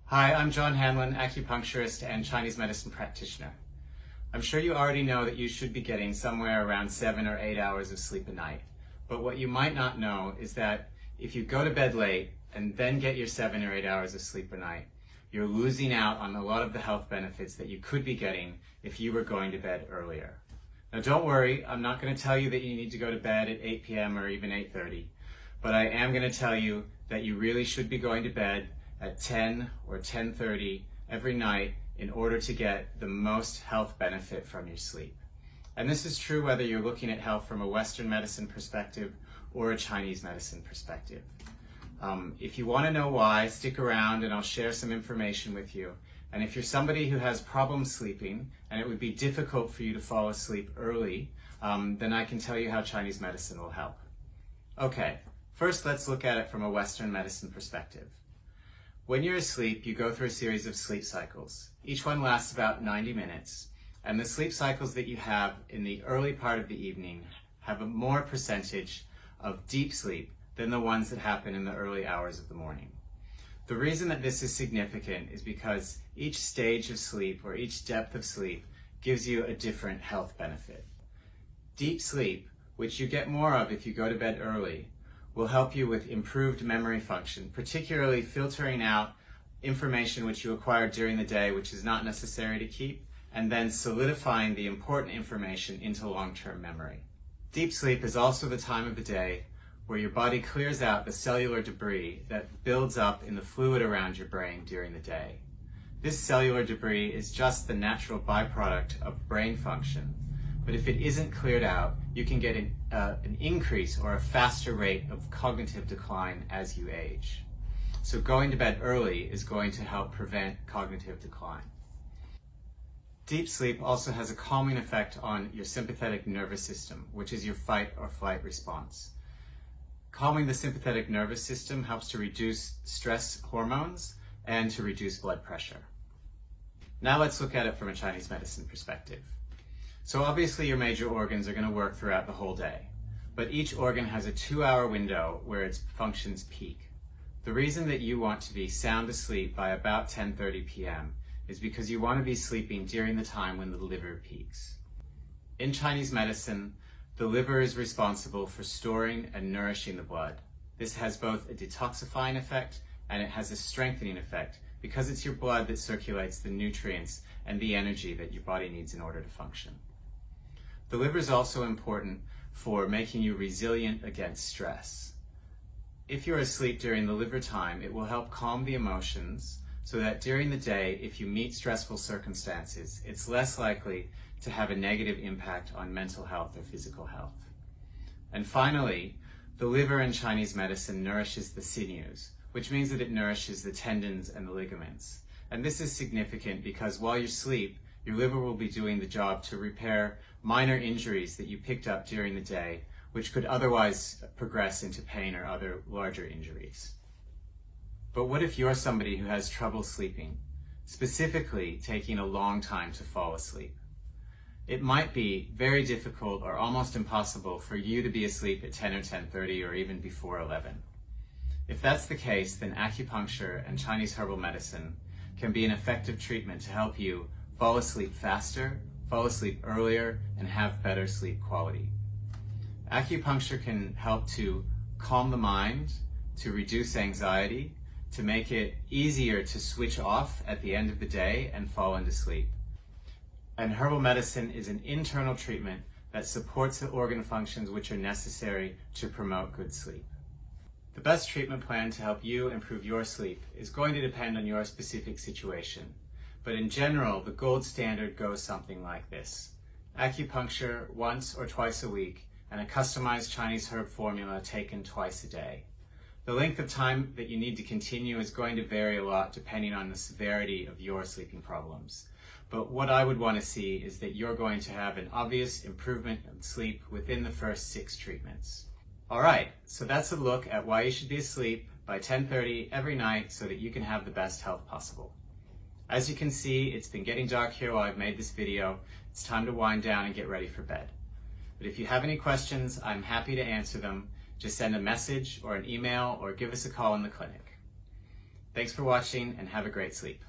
Hi, I'm Jon Hanlon, Acupuncturist and Chinese medicine practitioner. I'm sure you already know that you should be getting somewhere around 7 or 8 hours of sleep a night. But what you might not know is that if you go to bed late and then get your 7 or 8 hours of sleep a night, you're losing out on a lot of the health benefits that you could be getting if you were going to bed earlier. Now don't worry, I'm not going to tell you that you need to go to bed at 8 p.m. or even 8:30, but I am going to tell you that you really should be going to bed at 10 or 10:30 every night in order to get the most health benefit from your sleep. And this is true whether you're looking at health from a Western medicine perspective or a Chinese medicine perspective. If you want to know why, stick around and I'll share some information with you. And if you're somebody who has problems sleeping and it would be difficult for you to fall asleep early, then I can tell you how Chinese medicine will help. Okay, first let's look at it from a Western medicine perspective. When you're asleep, you go through a series of sleep cycles. Each one lasts about 90 minutes, and the sleep cycles that you have in the early part of the evening have a more percentage of deep sleep than the ones that happen in the early hours of the morning. The reason that this is significant is because each stage of sleep or each depth of sleep gives you a different health benefit. Deep sleep, which you get more of if you go to bed early, will help you with improved memory function, particularly filtering out information which you acquired during the day which is not necessary to keep, and then solidifying the important information into long-term memory. Deep sleep is also the time of the day where your body clears out the cellular debris that builds up in the fluid around your brain during the day. This cellular debris is just the natural byproduct of brain function. But if it isn't cleared out, you can get an increase or a faster rate of cognitive decline as you age. So going to bed early is going to help prevent cognitive decline. Deep sleep also has a calming effect on your sympathetic nervous system, which is your fight or flight response. Calming the sympathetic nervous system helps to reduce stress hormones and to reduce blood pressure. Now let's look at it from a Chinese medicine perspective. So obviously your major organs are going to work throughout the whole day, but each organ has a 2-hour window where its functions peak. The reason that you want to be sound asleep by about 10:30 p.m. is because you want to be sleeping during the time when the liver peaks. In Chinese medicine, the liver is responsible for storing and nourishing the blood. This has both a detoxifying effect and it has a strengthening effect because it's your blood that circulates the nutrients and the energy that your body needs in order to function. The liver is also important for making you resilient against stress. If you're asleep during the liver time, it will help calm the emotions so that during the day, if you meet stressful circumstances, it's less likely to have a negative impact on mental health or physical health. And finally, the liver in Chinese medicine nourishes the sinews, which means that it nourishes the tendons and the ligaments. And this is significant because while you sleep, your liver will be doing the job to repair minor injuries that you picked up during the day, which could otherwise progress into pain or other larger injuries. But what if you're somebody who has trouble sleeping, specifically taking a long time to fall asleep? It might be very difficult or almost impossible for you to be asleep at 10 or 10:30 or even before 11. If that's the case, then acupuncture and Chinese herbal medicine can be an effective treatment to help you fall asleep faster, fall asleep earlier, and have better sleep quality. Acupuncture can help to calm the mind, to reduce anxiety, to make it easier to switch off at the end of the day and fall into sleep. And herbal medicine is an internal treatment that supports the organ functions which are necessary to promote good sleep. The best treatment plan to help you improve your sleep is going to depend on your specific situation. But in general, the gold standard goes something like this: acupuncture once or twice a week and a customized Chinese herb formula taken twice a day. The length of time that you need to continue is going to vary a lot depending on the severity of your sleeping problems. But what I would want to see is that you're going to have an obvious improvement in sleep within the first 6 treatments. All right, so that's a look at why you should be asleep by 10:30 every night so that you can have the best health possible. As you can see, it's been getting dark here while I've made this video. It's time to wind down and get ready for bed. But if you have any questions, I'm happy to answer them. Just send a message or an email or give us a call in the clinic. Thanks for watching and have a great sleep.